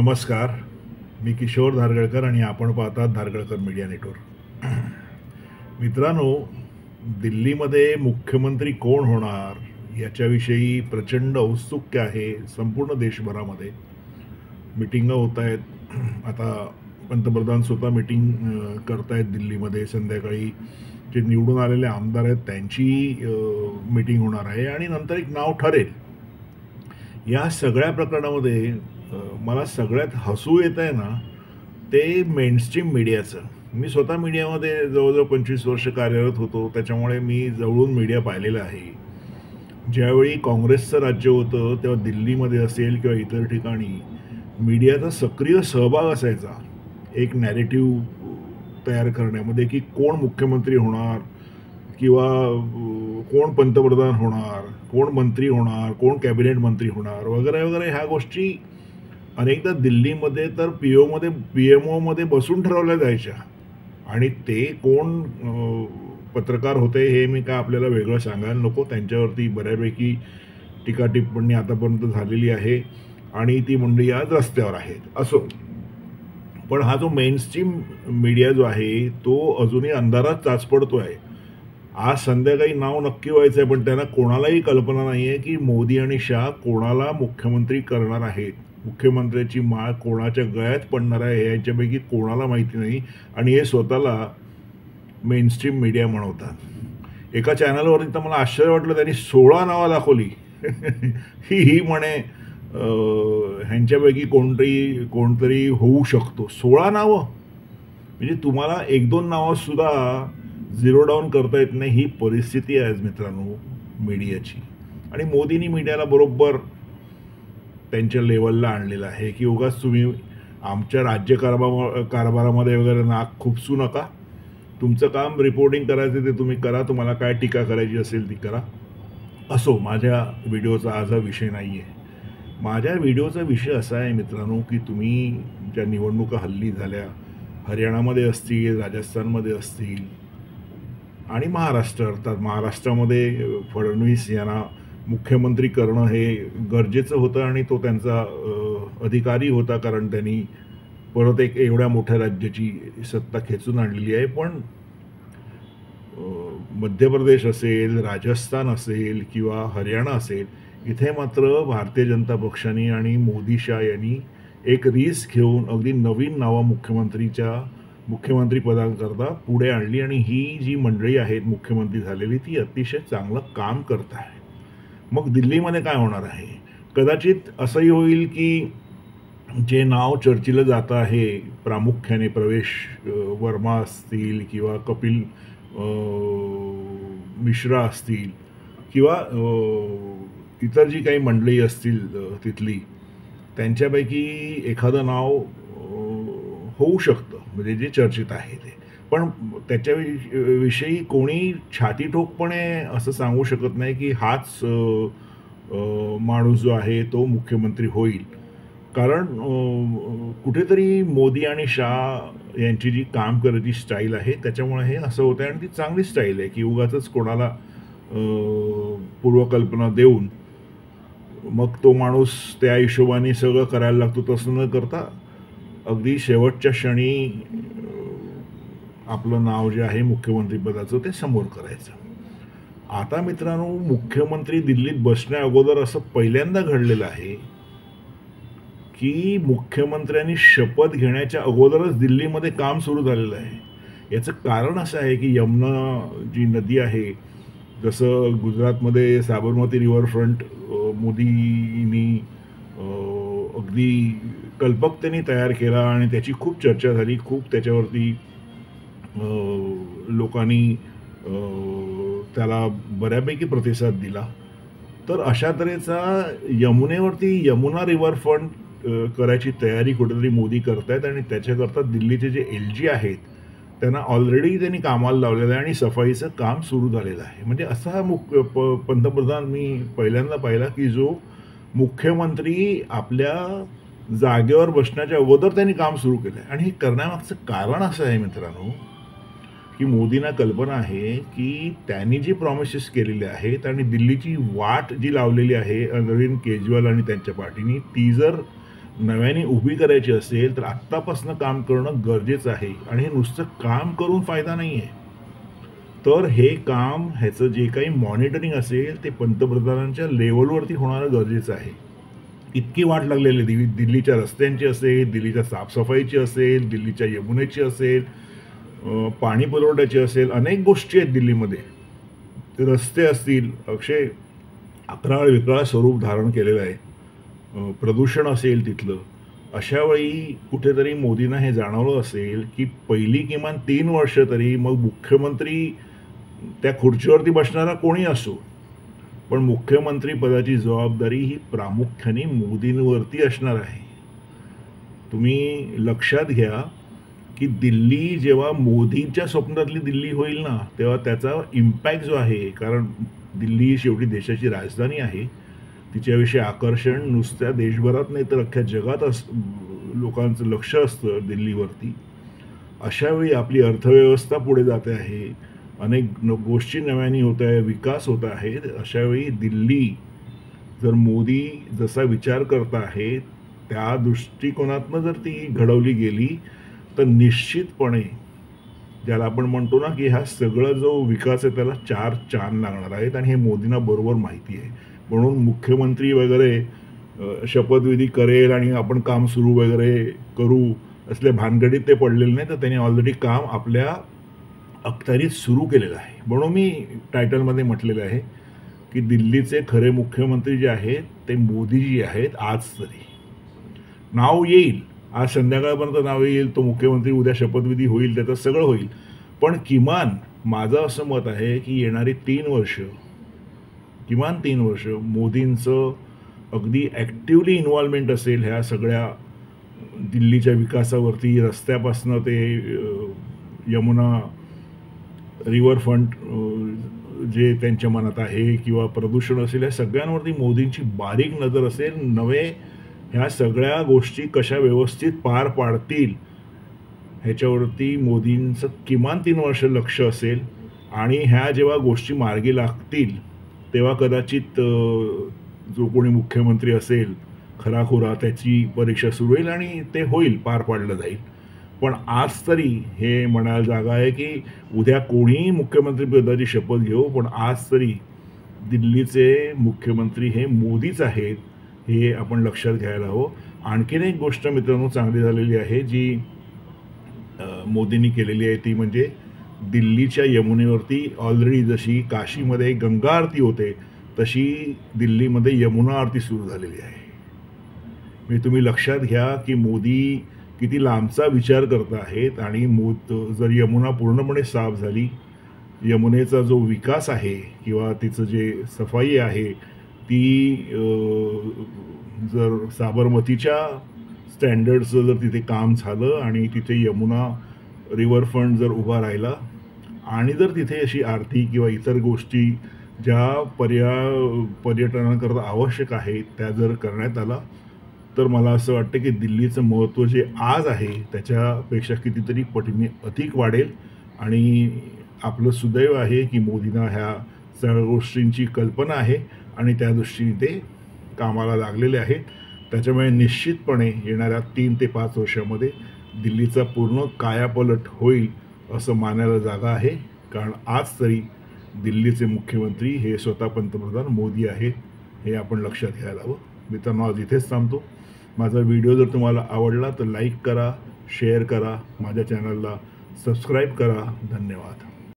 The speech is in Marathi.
नमस्कार. मी किशोर धारगळकर आणि आपण पाहतात धारगळकर मीडिया नेटवर्क. मित्रांनो, दिल्लीमध्ये मुख्यमंत्री कोण होणार याच्याविषयी प्रचंड औत्सुक्य आहे संपूर्ण देशभरामध्ये. मिटिंग होत आहेत. आता पंतप्रधान स्वतः मिटिंग करतायत दिल्लीमध्ये. संध्याकाळी जे निवडून आलेले आमदार आहेत त्यांची मिटिंग होणार आहे आणि नंतर एक नाव ठरेल. या सगळ्या प्रकरणामध्ये मला सगळ्यात हसू येत आहे ना, ते मेनस्ट्रीम मीडियाचं. मी स्वतः मीडियामध्ये जवळजवळ 25 वर्ष कार्यरत होतो, त्याच्यामुळे मी जवळून मीडिया पाहिलेला आहे. ज्यावेळी काँग्रेसचं राज्य होतं तेव्हा दिल्लीमध्ये असेल किंवा इतर ठिकाणी मीडियाचा सक्रिय सहभाग असायचा एक नॅरेटिव्ह तयार करण्यामध्ये, की कोण मुख्यमंत्री होणार किंवा कोण पंतप्रधान होणार, कोण मंत्री होणार, कोण कॅबिनेट मंत्री होणार वगैरे वगैरे. ह्या गोष्टी अनेकदा दिल्लीमध्ये तर PMOमध्ये बसून ठरवल्या जायच्या. आणि ते कोण पत्रकार होते हे मी काय आपल्याला वेगळं सांगायला नको. त्यांच्यावरती बऱ्यापैकी टीका टिप्पणी आतापर्यंत झालेली आहे आणि ती मंडळी आज रस्त्यावर आहेत. असो, पण हा जो मेनस्ट्रीम मीडिया जो आहे तो अजूनही अंधारात चाचपडतो आहे. आज संध्याकाळी नाव नक्की व्हायचं आहे, पण त्यांना कोणालाही कल्पना नाही आहे की मोदी आणि शाह कोणाला मुख्यमंत्री करणार आहेत. मुख्यमंत्र्याची माळ कोणाच्या गळ्यात पडणार आहे यांच्यापैकी कोणाला माहिती नाही आणि हे स्वतःला मेनस्ट्रीम मीडिया म्हणवतात. एका चॅनलवरती तर मला आश्चर्य वाटलं, त्यांनी 16 नावं दाखवली. ही म्हणे ह्यांच्यापैकी कोणतरी होऊ शकतो. 16 नावं म्हणजे तुम्हाला 1-2 नावंसुद्धा झिरो डाऊन करता येत नाही. ही परिस्थिती आहे मित्रांनो मीडियाची. आणि मोदींनी मीडियाला बरोबर त्यांच्या लेवलला आणलेलं आहे की उगाच तुम्ही आमच्या कारभारामध्ये वगैरे नाक खुपसू नका. तुमचं काम रिपोर्टिंग करायचं ते तुम्ही करा. तुम्हाला काय टीका करायची असेल ती करा. असो, माझ्या व्हिडिओचा आज हा विषय नाही आहे. माझ्या व्हिडिओचा विषय असा आहे मित्रांनो की तुम्ही ज्या निवडणुका हल्ली झाल्या, हरियाणामध्ये असतील, राजस्थानमध्ये असतील आणि महाराष्ट्र, अर्थात महाराष्ट्रामध्ये फडणवीस यांना मुख्यमंत्री करणं हे गरजेचं होतं आणि तो त्यांचा अधिकारी होता, कारण त्यांनी परत एक एवढ्या मोठ्या राज्याची सत्ता खेचून आणलेली आहे. पण मध्य प्रदेश असेल, राजस्थान असेल किंवा हरियाणा असेल, इथे मात्र भारतीय जनता पक्षाने आणि मोदी शाह यांनी एक रिस्क घेऊन अगदी नवीन नावं मुख्यमंत्री पदाकरता पुढे आणली आणि ही जी मंडळी आहेत मुख्यमंत्री झालेली ती अतिशय चांगलं काम करत आहे. मग दिल्लीमध्ये काय होणार आहे? कदाचित असंही होईल की जे नाव चर्चेलं जातं आहे प्रामुख्याने प्रवेश वर्मा असतील किंवा कपिल मिश्रा असतील किंवा इतर जी काही मंडळी असतील तिथली, त्यांच्यापैकी एखादं नाव होऊ शकतं म्हणजे जे चर्चेत आहे ते. पण त्याच्याविषयी कोणी छातीठोकपणे असं सांगू शकत नाही की हाच माणूस जो आहे तो मुख्यमंत्री होईल. कारण कुठेतरी मोदी आणि शाह यांची जी काम करायची स्टाईल आहे त्याच्यामुळे हे असं होतं. आणि ती चांगली स्टाईल आहे की उगाचच कोणाला पूर्वकल्पना देऊन मग तो माणूस त्या हिशोबाने सगळं करायला लागतो. तसं न करता अगदी शेवटच्या क्षणी आपलं नाव जे आहे मुख्यमंत्रीपदाचं ते समोर करायचं. आता मित्रांनो, मुख्यमंत्री दिल्लीत बसण्या अगोदर असं पहिल्यांदा घडलेलं आहे की मुख्यमंत्र्यांनी शपथ घेण्याच्या अगोदरच दिल्लीमध्ये काम सुरू झालेलं आहे. याचं कारण असं आहे की यमुना जी नदी आहे, जसं गुजरातमध्ये साबरमती रिव्हरफ्रंट मोदींनी अगदी कल्पकतेने तयार केला आणि त्याची खूप चर्चा झाली, खूप त्याच्यावरती लोकांनी त्याला बऱ्यापैकी प्रतिसाद दिला. तर अशा तऱ्हेचा यमुनेवरती यमुना रिव्हरफ्रंट करायची तयारी कुठेतरी मोदी करतायत आणि त्याच्याकरता दिल्लीचे जे LG आहेत त्यांना ऑलरेडी त्यांनी कामाला लावलेलं आहे आणि सफाईचं काम सुरू झालेलं आहे. म्हणजे असा हा पंतप्रधान मी पहिल्यांदा पाहिला की जो मुख्यमंत्री आपल्या जागेवर बसण्याच्या अगोदर त्यांनी काम सुरू केलं आहे. आणि हे करण्यामागचं कारण असं आहे मित्रांनो की मोदींना कल्पना आहे की त्यांनी जी प्रॉमिसेस केलेले आहेत आणि दिल्लीची वाट जी लावलेली आहे अरविंद केजरीवाल आणि त्यांच्या पार्टीनी, ती जर नव्याने उभी करायची असेल तर आत्तापासून काम करणं गरजेचं आहे आणि हे नुसतं काम करून फायदा नाही आहे. तर हे काम ह्याचं जे काही मॉनिटरिंग असेल ते पंतप्रधानांच्या लेवलवरती होणं गरजेचं आहे. इतकी वाट लागलेली दिल्लीच्या रस्त्यांची असेल, दिल्लीच्या साफसफाईची असेल, दिल्लीच्या यमुनेची असेल, पाणी पुरवठ्याची असेल, अनेक गोष्टी आहेत दिल्लीमध्ये. ते रस्ते असतील, अक्षय अकराळ विकराळ स्वरूप धारण केलेलं आहे. प्रदूषण असेल तिथलं. अशा वेळी कुठेतरी मोदींना हे जाणवलं असेल की पहिली किमान 3 वर्ष तरी मग मुख्यमंत्री त्या खुर्चीवरती बसणारा कोणी असो, पण मुख्यमंत्री पदाची जबाबदारी ही प्रामुख्याने मोदींवरती असणार आहे. तुम्ही लक्षात घ्या की दिल्ली जेव्हा मोदींच्या स्वप्नातली दिल्ली होईल ना, तेव्हा त्याचा इम्पॅक्ट जो आहे, कारण दिल्ली ही शेवटी देशाची राजधानी आहे, तिच्याविषयी आकर्षण नुसत्या देशभरात नाही तर अख्ख्या जगात लोकांचं लक्ष असतं दिल्लीवरती. अशावेळी आपली अर्थव्यवस्था पुढे जाते आहे, अनेक गोष्टी नव्याने होत आहे, विकास होत आहे. अशावेळी दिल्ली जर मोदी जसा विचार करत आहे त्या दृष्टिकोनातनं जर ती घडवली गेली तर निश्चितपणे ज्याला आपण म्हणतो ना की हा सगळा जो विकास आहे त्याला 4 चांद लागणार आहेत आणि हे मोदींना बरोबर माहिती आहे. म्हणून मुख्यमंत्री वगैरे शपथविधी करेल आणि आपण काम सुरू वगैरे करू असल्या भानगडीत ते पडलेले नाही, तर त्यांनी ऑलरेडी काम आपल्या अखत्यारीत सुरू केलेलं आहे. म्हणून मी टायटलमध्ये म्हटलेलं आहे की दिल्लीचे खरे मुख्यमंत्री जे आहेत ते मोदीजी आहेत. आज तरी नाव येईल, आज संध्याकाळपर्यंत नाव येईल, तो मुख्यमंत्री उद्या शपथविधी होईल, त्याचं सगळं होईल. पण किमान माझं असं मत आहे की येणारी 3 वर्ष, किमान 3 वर्ष मोदींचं अगदी ॲक्टिव्हली इन्व्हॉल्वमेंट असेल ह्या सगळ्या दिल्लीच्या विकासावरती. रस्त्यापासनं ते यमुना रिव्हरफ्रंट जे त्यांच्या मनात आहे किंवा प्रदूषण असेल, या सगळ्यांवरती मोदींची बारीक नजर असेल. ह्या सगळ्या गोष्टी कशा व्यवस्थित पार पाडतील ह्याच्यावरती मोदींचं किमान 3 वर्ष लक्ष असेल. आणि ह्या जेव्हा गोष्टी मार्गी लागतील तेव्हा कदाचित जो कोणी मुख्यमंत्री असेल खराखुरा त्याची परीक्षा सुरू होईल आणि ते होईल, पार पाडलं जाईल. पण आज तरी हे म्हणायला जागा आहे की उद्या कोणीही मुख्यमंत्रीपदाची शपथ घेऊ, पण आज तरी दिल्लीचे मुख्यमंत्री हे मोदीच आहेत हे आपण लक्षात घ्यायला हवं. आणखीन एक गोष्ट मित्रांनो चांगली झालेली आहे जी मोदींनी केलेली आहे, ती म्हणजे दिल्लीच्या यमुनेवरती ऑलरेडी जशी काशीमध्ये गंगा आरती होते तशी दिल्लीमध्ये यमुना आरती सुरू झालेली आहे. म्हणजे तुम्ही लक्षात घ्या की मोदी किती लांबचा विचार करत आहेत. आणि जर यमुना पूर्णपणे साफ झाली, यमुनेचा जो विकास आहे किंवा तिचं जे सफाई आहे ती जर साबरमतीच्या स्टँडर्डचं जर तिथे काम झालं आणि तिथे यमुना रिव्हरफ्रंट जर उभा राहिला आणि जर तिथे अशी आरती किंवा इतर गोष्टी ज्या पर्यटनाकरता आवश्यक आहेत त्या जर करण्यात आला तर मला असं वाटतं की दिल्लीचं महत्त्व जे आज आहे त्याच्यापेक्षा कितीतरी पटीने अधिक वाढेल. आणि आपलं सुदैव आहे की मोदींना ह्या सगळ्या गोष्टींची कल्पना आहे आणि त्या दृष्टीने ते कामाला लागलेले आहेत. त्याच्यामुळे निश्चितपणे येणाऱ्या 3 ते 5 वर्षामध्ये दिल्लीचा पूर्ण कायापलट होईल असं मानायला जागा आहे. कारण आज तरी दिल्लीचे मुख्यमंत्री हे स्वतः पंतप्रधान मोदी आहेत हे आपण लक्षात घ्यायला हवं. मित्रांनो, आज इथेच थांबतो. माझा व्हिडिओ जर तुम्हाला आवडला तर लाईक करा, शेअर करा, माझ्या चॅनलला सबस्क्राईब करा. धन्यवाद.